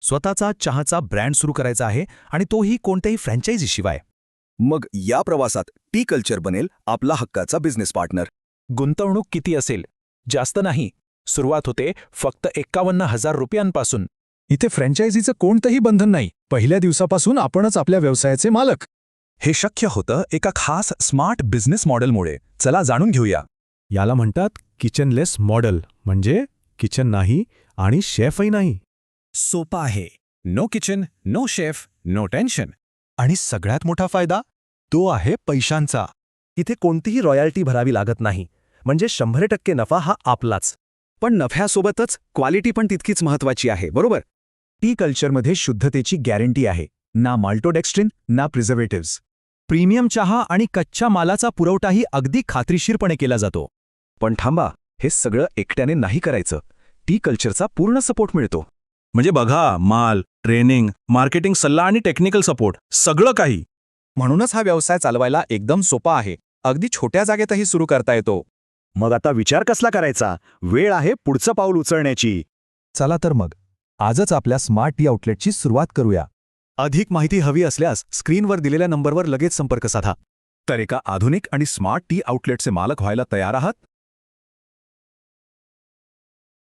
स्वतःचा चहाचा ब्रँड सुरू करायचा आहे आणि तोही कोणत्याही फ्रँचायझीशिवाय. मग या प्रवासात टी कल्चर बनेल आपला हक्काचा बिझनेस पार्टनर. गुंतवणूक किती असेल? जास्त नाही. सुरुवात होते फक्त 51,000 रुपयांपासून. इथे फ्रँचायझीचं कोणतंही बंधन नाही. पहिल्या दिवसापासून आपणच आपल्या व्यवसायाचे मालक. हे शक्य होतं एका खास स्मार्ट बिझनेस मॉडेलमुळे. चला जाणून घेऊया. याला म्हणतात किचनलेस मॉडेल, म्हणजे किचन नाही आणि शेफही नाही. सोपा आहे. No kitchen, no chef, no tension. आणि सगळ्यात मोठा फायदा तो आहे पैशांचा. इथे कोणतीही रॉयल्टी भरावी लागत नाही, म्हणजे 100% नफा हा आपलाच. पण नफ्यासोबतच क्वालिटी पण तितकीच महत्वाची आहे, बरोबर? टी कल्चरमध्ये शुद्धतेची गॅरंटी आहे. ना माल्टोडेक्स्ट्रिन ना प्रिझर्वेटिव्हज. प्रीमियम चहा आणि कच्च्या मालाचा पुरवठाही अगदी खात्रीशीरपणे केला जातो. पण थांबा, हे सगळं एकट्याने नाही करायचं. टी कल्चरचा पूर्ण सपोर्ट मिळतो. म्हणजे बघा, माल, ट्रेनिंग, मार्केटिंग सल्ला आणि टेक्निकल सपोर्ट, सगळं काही. म्हणूनच हा व्यवसाय चालवायला एकदम सोपा आहे. अगदी छोट्या जागेतही सुरू करता येतो. मग आता विचार कसला करायचा? वेळ आहे पुढचं पाऊल उचलण्याची. चला तर मग आजच आपल्या स्मार्ट टी आउटलेटची सुरुवात करूया. अधिक माहिती हवी असल्यास स्क्रीनवर दिलेल्या नंबरवर लगेच संपर्क साधा. तर एका आधुनिक आणि स्मार्ट टी आउटलेटचे मालक व्हायला तयार आहात?